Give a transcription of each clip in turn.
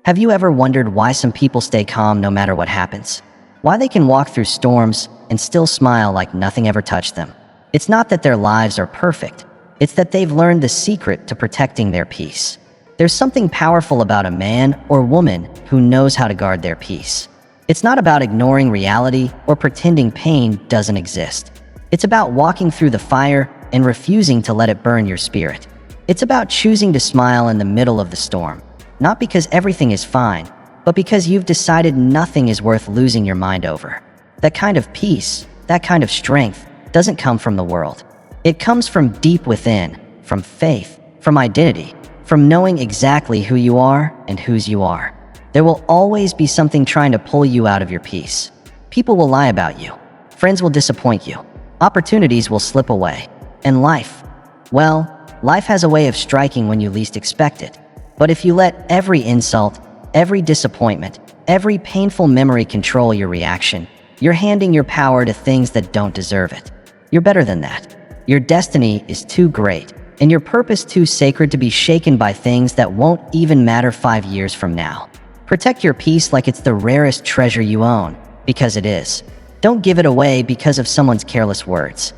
Have you ever wondered why some people stay calm no matter what happens? Why they can walk through storms and still smile like nothing ever touched them? It's not that their lives are perfect. It's that they've learned the secret to protecting their peace. There's something powerful about a man or woman who knows how to guard their peace. It's not about ignoring reality or pretending pain doesn't exist. It's about walking through the fire and refusing to let it burn your spirit. It's about choosing to smile in the middle of the storm, not because everything is fine, but because you've decided nothing is worth losing your mind over. That kind of peace, that kind of strength, doesn't come from the world. It comes from deep within, from faith, from identity, from knowing exactly who you are and whose you are. There will always be something trying to pull you out of your peace. People will lie about you. Friends will disappoint you. Opportunities will slip away. And life, well, life has a way of striking when you least expect it. But if you let every insult, every disappointment, every painful memory control your reaction, you're handing your power to things that don't deserve it. You're better than that. Your destiny is too great, and your purpose too sacred to be shaken by things that won't even matter 5 years from now. Protect your peace like it's the rarest treasure you own, because it is. Don't give it away because of someone's careless words.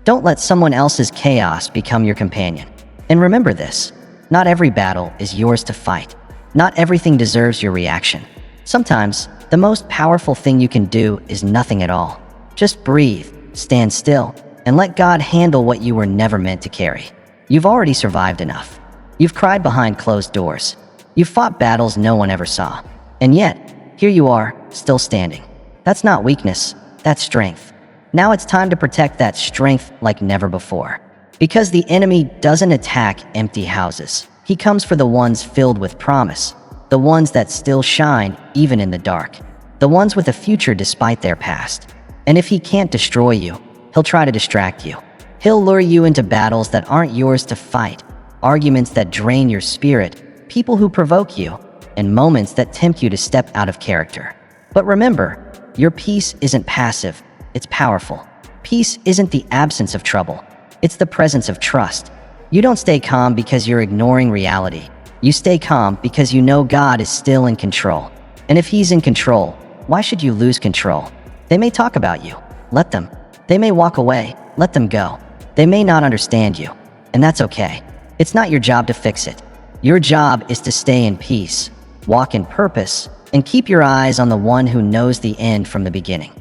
Don't let someone else's chaos become your companion. And remember this, not every battle is yours to fight. Not everything deserves your reaction. Sometimes, the most powerful thing you can do is nothing at all. Just breathe, stand still, and let God handle what you were never meant to carry. You've already survived enough. You've cried behind closed doors. You've fought battles no one ever saw. And yet, here you are, still standing. That's not weakness, that's strength. Now it's time to protect that strength like never before. Because the enemy doesn't attack empty houses. He comes for the ones filled with promise, the ones that still shine even in the dark, the ones with a future despite their past. And if he can't destroy you, he'll try to distract you. He'll lure you into battles that aren't yours to fight, arguments that drain your spirit, people who provoke you, and moments that tempt you to step out of character. But remember, your peace isn't passive, it's powerful. Peace isn't the absence of trouble, it's the presence of trust. You don't stay calm because you're ignoring reality. You stay calm because you know God is still in control. And if He's in control, why should you lose control? They may talk about you. Let them. They may walk away. Let them go. They may not understand you. And that's okay. It's not your job to fix it. Your job is to stay in peace, walk in purpose, and keep your eyes on the one who knows the end from the beginning.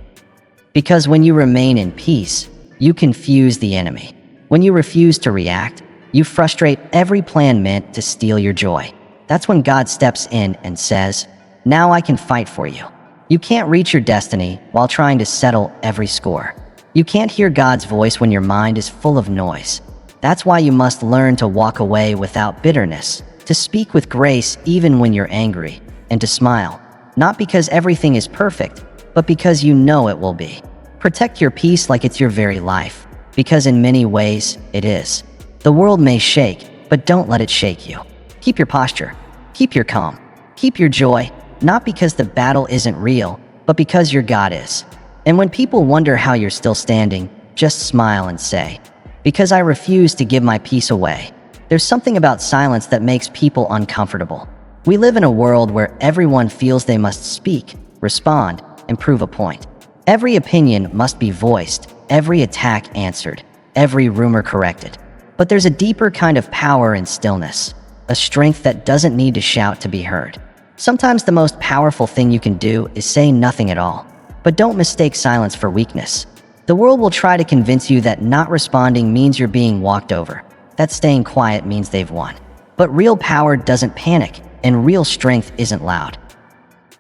Because when you remain in peace, you confuse the enemy. When you refuse to react, you frustrate every plan meant to steal your joy. That's when God steps in and says, "Now I can fight for you." You can't reach your destiny while trying to settle every score. You can't hear God's voice when your mind is full of noise. That's why you must learn to walk away without bitterness, to speak with grace even when you're angry, and to smile, not because everything is perfect, but because you know it will be. Protect your peace like it's your very life, because in many ways, it is. The world may shake, but don't let it shake you. Keep your posture. Keep your calm. Keep your joy, not because the battle isn't real, but because your God is. And when people wonder how you're still standing, just smile and say, "Because I refuse to give my peace away." There's something about silence that makes people uncomfortable. We live in a world where everyone feels they must speak, respond, and prove a point. Every opinion must be voiced, every attack answered, every rumor corrected. But there's a deeper kind of power in stillness, a strength that doesn't need to shout to be heard. Sometimes the most powerful thing you can do is say nothing at all. But don't mistake silence for weakness. The world will try to convince you that not responding means you're being walked over, that staying quiet means they've won. But real power doesn't panic, and real strength isn't loud.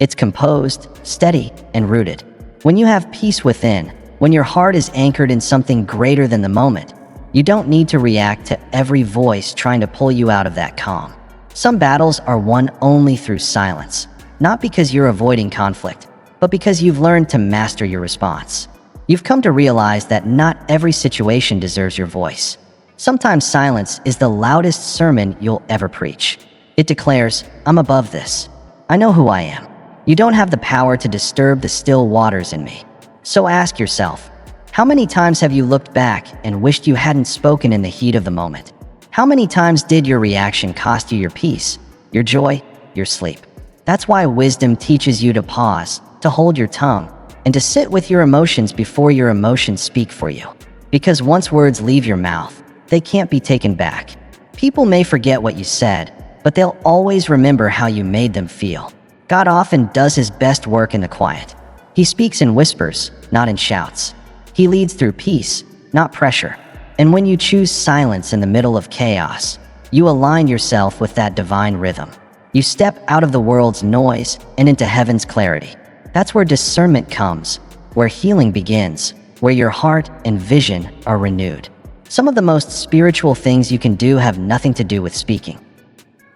It's composed, steady, and rooted. When you have peace within, when your heart is anchored in something greater than the moment, you don't need to react to every voice trying to pull you out of that calm. Some battles are won only through silence, not because you're avoiding conflict, but because you've learned to master your response. You've come to realize that not every situation deserves your voice. Sometimes silence is the loudest sermon you'll ever preach. It declares, "I'm above this. I know who I am. You don't have the power to disturb the still waters in me." So ask yourself, how many times have you looked back and wished you hadn't spoken in the heat of the moment? How many times did your reaction cost you your peace, your joy, your sleep? That's why wisdom teaches you to pause, to hold your tongue, and to sit with your emotions before your emotions speak for you. Because once words leave your mouth, they can't be taken back. People may forget what you said, but they'll always remember how you made them feel. God often does his best work in the quiet. He speaks in whispers, not in shouts. He leads through peace, not pressure. And when you choose silence in the middle of chaos, you align yourself with that divine rhythm. You step out of the world's noise and into heaven's clarity. That's where discernment comes, where healing begins, where your heart and vision are renewed. Some of the most spiritual things you can do have nothing to do with speaking,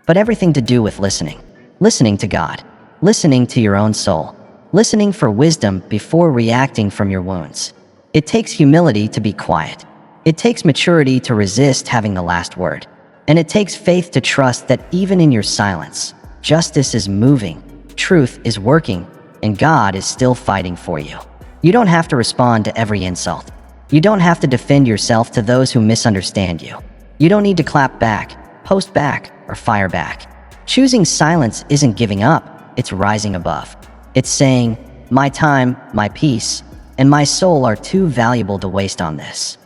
but everything to do with listening. Listening to God, listening to your own soul, listening for wisdom before reacting from your wounds. It takes humility to be quiet. It takes maturity to resist having the last word. And it takes faith to trust that even in your silence, justice is moving, truth is working, and God is still fighting for you. You don't have to respond to every insult. You don't have to defend yourself to those who misunderstand you. You don't need to clap back, post back, or fire back. Choosing silence isn't giving up, it's rising above. It's saying, my time, my peace, and my soul are too valuable to waste on this.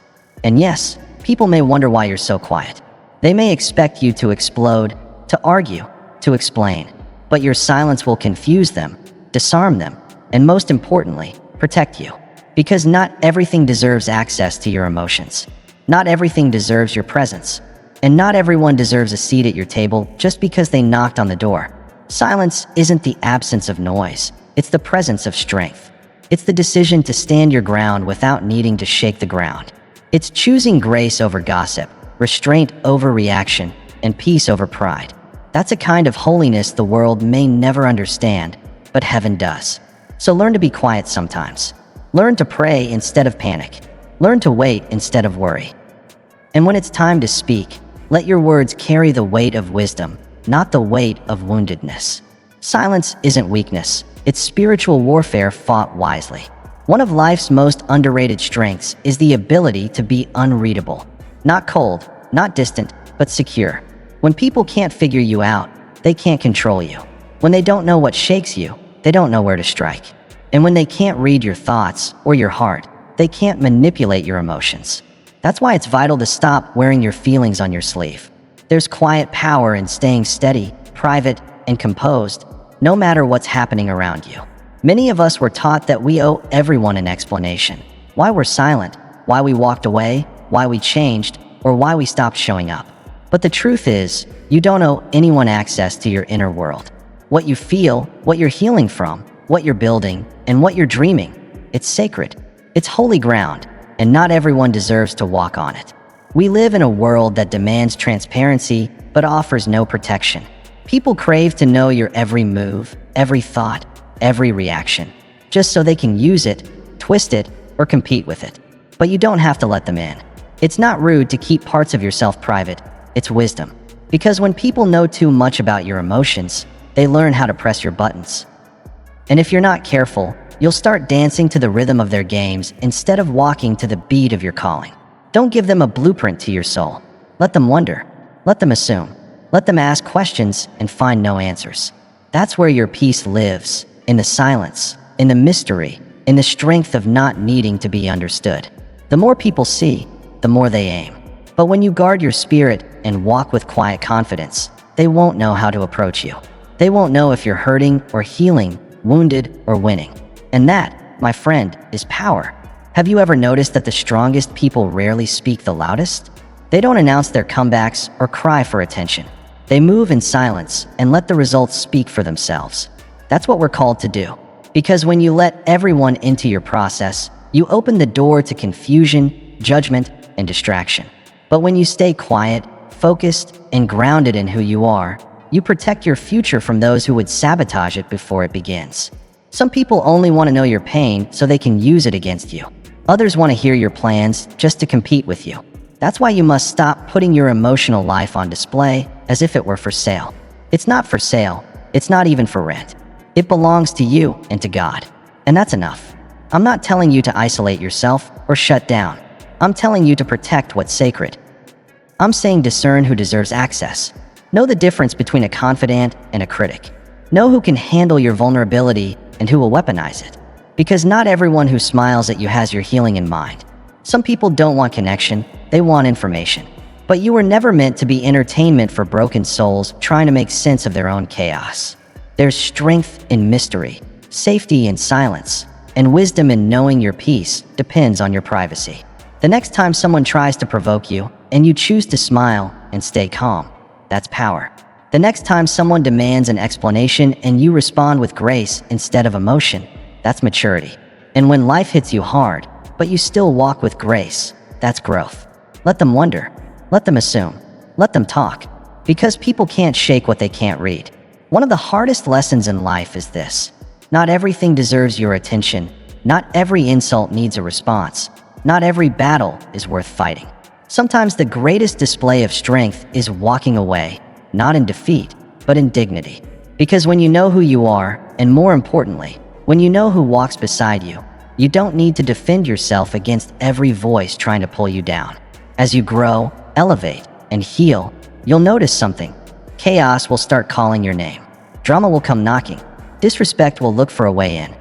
And yes, people may wonder why you're so quiet. They may expect you to explode, to argue, to explain, but your silence will confuse them, disarm them, and most importantly, protect you. Because not everything deserves access to your emotions. Not everything deserves your presence. And not everyone deserves a seat at your table just because they knocked on the door. Silence isn't the absence of noise. It's the presence of strength. It's the decision to stand your ground without needing to shake the ground. It's choosing grace over gossip, restraint over reaction, and peace over pride. That's a kind of holiness the world may never understand, but heaven does. So learn to be quiet sometimes. Learn to pray instead of panic. Learn to wait instead of worry. And when it's time to speak, let your words carry the weight of wisdom, not the weight of woundedness. Silence isn't weakness. It's spiritual warfare fought wisely. One of life's most underrated strengths is the ability to be unreadable. Not cold, not distant, but secure. When people can't figure you out, they can't control you. When they don't know what shakes you, they don't know where to strike. And when they can't read your thoughts or your heart, they can't manipulate your emotions. That's why it's vital to stop wearing your feelings on your sleeve. There's quiet power in staying steady, private, and composed, no matter what's happening around you. Many of us were taught that we owe everyone an explanation. Why we're silent, why we walked away, why we changed, or why we stopped showing up. But the truth is, you don't owe anyone access to your inner world. What you feel, what you're healing from, what you're building, and what you're dreaming, it's sacred. It's holy ground, and not everyone deserves to walk on it. We live in a world that demands transparency, but offers no protection. People crave to know your every move, every thought, every reaction, just so they can use it, twist it, or compete with it. But you don't have to let them in. It's not rude to keep parts of yourself private, it's wisdom. Because when people know too much about your emotions, they learn how to press your buttons. And if you're not careful, you'll start dancing to the rhythm of their games instead of walking to the beat of your calling. Don't give them a blueprint to your soul. Let them wonder. Let them assume. Let them ask questions and find no answers. That's where your peace lives, in the silence, in the mystery, in the strength of not needing to be understood. The more people see, the more they aim. But when you guard your spirit and walk with quiet confidence, they won't know how to approach you. They won't know if you're hurting or healing, wounded or winning. And that, my friend, is power. Have you ever noticed that the strongest people rarely speak the loudest? They don't announce their comebacks or cry for attention. They move in silence and let the results speak for themselves. That's what we're called to do. Because when you let everyone into your process, you open the door to confusion, judgment, and distraction. But when you stay quiet, focused, and grounded in who you are, you protect your future from those who would sabotage it before it begins. Some people only want to know your pain so they can use it against you. Others want to hear your plans just to compete with you. That's why you must stop putting your emotional life on display as if it were for sale. It's not for sale. It's not even for rent. It belongs to you and to God. And that's enough. I'm not telling you to isolate yourself or shut down. I'm telling you to protect what's sacred. I'm saying discern who deserves access. Know the difference between a confidant and a critic. Know who can handle your vulnerability and who will weaponize it. Because not everyone who smiles at you has your healing in mind. Some people don't want connection, they want information. But you were never meant to be entertainment for broken souls trying to make sense of their own chaos. There's strength in mystery, safety in silence, and wisdom in knowing your peace depends on your privacy. The next time someone tries to provoke you, and you choose to smile and stay calm, that's power. The next time someone demands an explanation and you respond with grace instead of emotion, that's maturity. And when life hits you hard, but you still walk with grace, that's growth. Let them wonder. Let them assume. Let them talk. Because people can't shake what they can't read. One of the hardest lessons in life is this. Not everything deserves your attention. Not every insult needs a response. Not every battle is worth fighting. Sometimes the greatest display of strength is walking away, not in defeat, but in dignity. Because when you know who you are, and more importantly, when you know who walks beside you, you don't need to defend yourself against every voice trying to pull you down. As you grow, elevate, and heal, you'll notice something. Chaos will start calling your name. Drama will come knocking. Disrespect will look for a way in.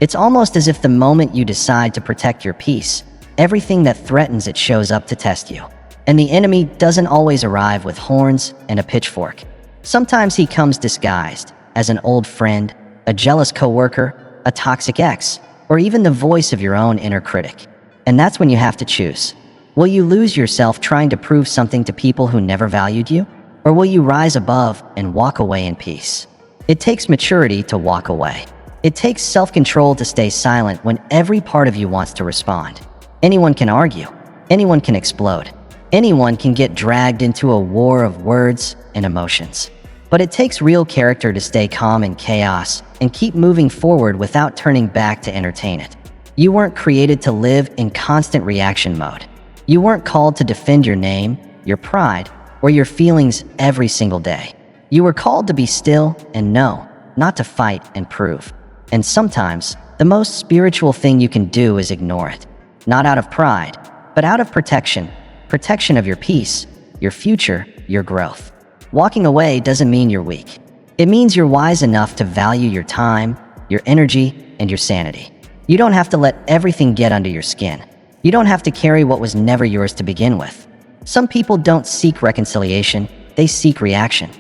It's almost as if the moment you decide to protect your peace, everything that threatens it shows up to test you. And the enemy doesn't always arrive with horns and a pitchfork. Sometimes he comes disguised as an old friend, a jealous coworker, a toxic ex, or even the voice of your own inner critic. And that's when you have to choose. Will you lose yourself trying to prove something to people who never valued you? Or will you rise above and walk away in peace? It takes maturity to walk away. It takes self-control to stay silent when every part of you wants to respond. Anyone can argue. Anyone can explode. Anyone can get dragged into a war of words and emotions. But it takes real character to stay calm in chaos and keep moving forward without turning back to entertain it. You weren't created to live in constant reaction mode. You weren't called to defend your name, your pride, or your feelings every single day. You were called to be still and know, not to fight and prove. And sometimes, the most spiritual thing you can do is ignore it. Not out of pride, but out of protection. Protection of your peace, your future, your growth. Walking away doesn't mean you're weak. It means you're wise enough to value your time, your energy, and your sanity. You don't have to let everything get under your skin. You don't have to carry what was never yours to begin with. Some people don't seek reconciliation, they seek reaction.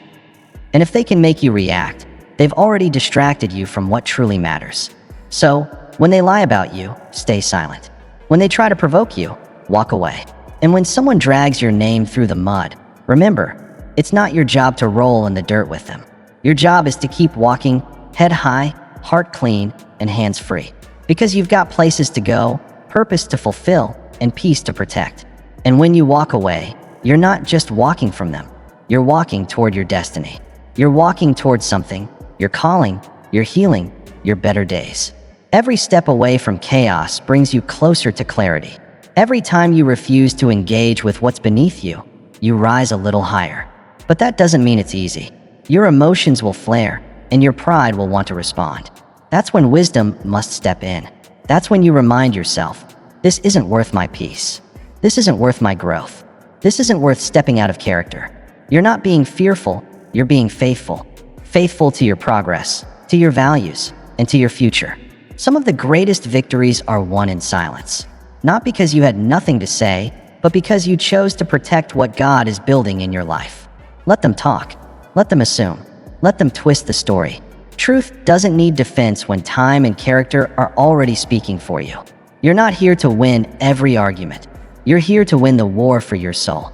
And if they can make you react, they've already distracted you from what truly matters. So, when they lie about you, stay silent. When they try to provoke you, walk away. And when someone drags your name through the mud, remember, it's not your job to roll in the dirt with them. Your job is to keep walking, head high, heart clean, and hands free. Because you've got places to go, purpose to fulfill, and peace to protect. And when you walk away, you're not just walking from them. You're walking toward your destiny. You're walking towards something, your calling, your healing, your better days. Every step away from chaos brings you closer to clarity. Every time you refuse to engage with what's beneath you, you rise a little higher. But that doesn't mean it's easy. Your emotions will flare, and your pride will want to respond. That's when wisdom must step in. That's when you remind yourself, this isn't worth my peace. This isn't worth my growth. This isn't worth stepping out of character. You're not being fearful, you're being faithful. Faithful to your progress, to your values, and to your future. Some of the greatest victories are won in silence. Not because you had nothing to say, but because you chose to protect what God is building in your life. Let them talk. Let them assume. Let them twist the story. Truth doesn't need defense when time and character are already speaking for you. You're not here to win every argument. You're here to win the war for your soul.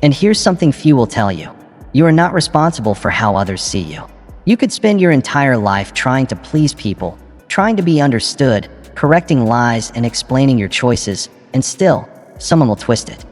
And here's something few will tell you. You are not responsible for how others see you. You could spend your entire life trying to please people, trying to be understood, correcting lies and explaining your choices, and still, someone will twist it.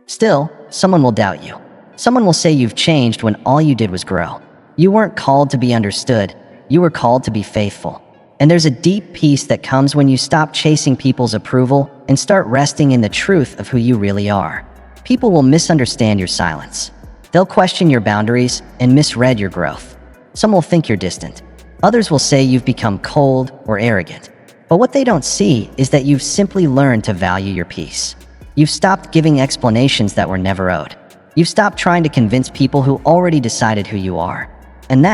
Still, someone will doubt you. Someone will say you've changed when all you did was grow. You weren't called to be understood, you were called to be faithful. And there's a deep peace that comes when you stop chasing people's approval and start resting in the truth of who you really are. People will misunderstand your silence. They'll question your boundaries and misread your growth. Some will think you're distant. Others will say you've become cold or arrogant. But what they don't see is that you've simply learned to value your peace. You've stopped giving explanations that were never owed. You've stopped trying to convince people who already decided who you are. And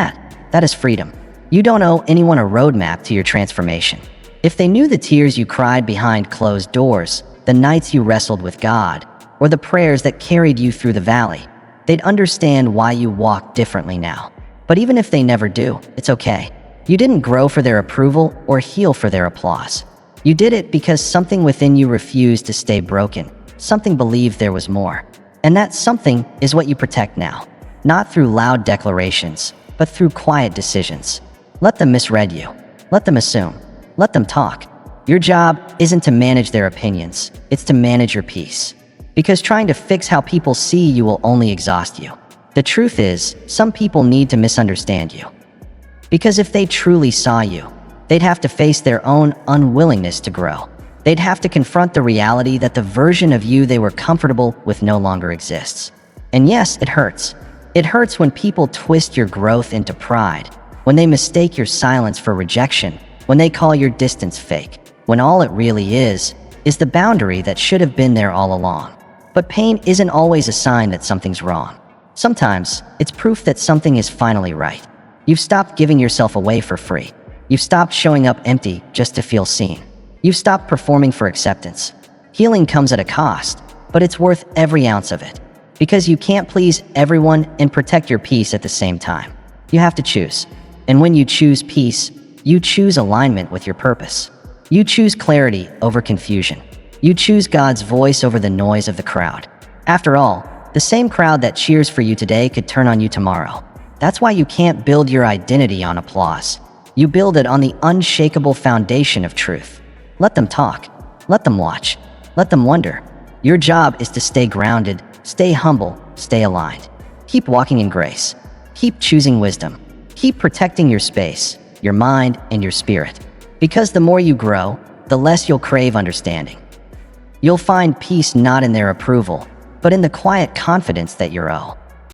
That is freedom. You don't owe anyone a roadmap to your transformation. If they knew the tears you cried behind closed doors, the nights you wrestled with God, or the prayers that carried you through the valley, they'd understand why you walk differently now. But even if they never do, it's okay. You didn't grow for their approval or heal for their applause. You did it because something within you refused to stay broken. Something believed there was more. And that something is what you protect now. Not through loud declarations, but through quiet decisions. Let them misread you. Let them assume. Let them talk. Your job isn't to manage their opinions. It's to manage your peace. Because trying to fix how people see you will only exhaust you. The truth is, some people need to misunderstand you. Because if they truly saw you, they'd have to face their own unwillingness to grow. They'd have to confront the reality that the version of you they were comfortable with no longer exists. And yes, it hurts. It hurts when people twist your growth into pride, when they mistake your silence for rejection, when they call your distance fake, when all it really is the boundary that should have been there all along. But pain isn't always a sign that something's wrong. Sometimes, it's proof that something is finally right. You've stopped giving yourself away for free. You've stopped showing up empty just to feel seen. You've stopped performing for acceptance. Healing comes at a cost, but it's worth every ounce of it. Because you can't please everyone and protect your peace at the same time. You have to choose. And when you choose peace, you choose alignment with your purpose. You choose clarity over confusion. You choose God's voice over the noise of the crowd. After all, the same crowd that cheers for you today could turn on you tomorrow. That's why you can't build your identity on applause. You build it on the unshakable foundation of truth. Let them talk. Let them watch. Let them wonder. Your job is to stay grounded, stay humble, stay aligned. Keep walking in grace. Keep choosing wisdom. Keep protecting your space, your mind, and your spirit. Because the more you grow, the less you'll crave understanding. You'll find peace not in their approval, but in the quiet confidence that you owe.